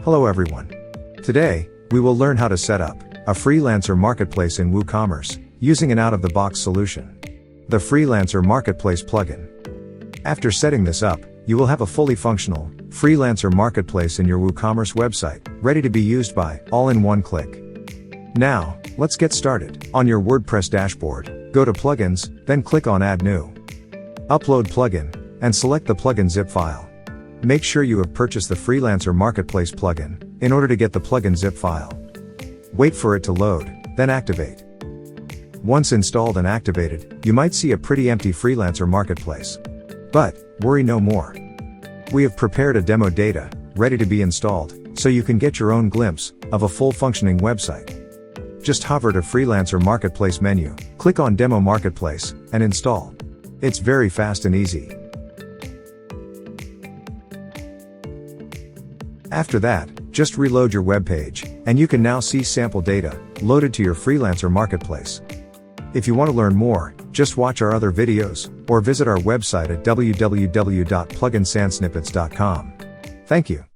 Hello everyone. Today, we will learn how to set up a Freelancer marketplace in WooCommerce using an out-of-the-box solution. The Freelancer Marketplace plugin. After setting this up, you will have a fully functional Freelancer marketplace in your WooCommerce website, ready to be used by all in one click. Now, let's get started. On your WordPress dashboard, go to Plugins, then click on Add New. Upload plugin, and select the plugin zip file. Make sure you have purchased the Freelancer Marketplace plugin in order to get the plugin zip file. Wait for it to load, then activate. Once installed and activated, you might see a pretty empty Freelancer Marketplace. But worry no more. We have prepared a demo data, ready to be installed, so you can get your own glimpse of a full functioning website. Just hover to Freelancer Marketplace menu, click on Demo Marketplace, and install. It's very fast and easy. After that, just reload your web page, and you can now see sample data loaded to your Freelancer Marketplace. If you want to learn more, just watch our other videos, or visit our website at www.pluginsansnippets.com. Thank you.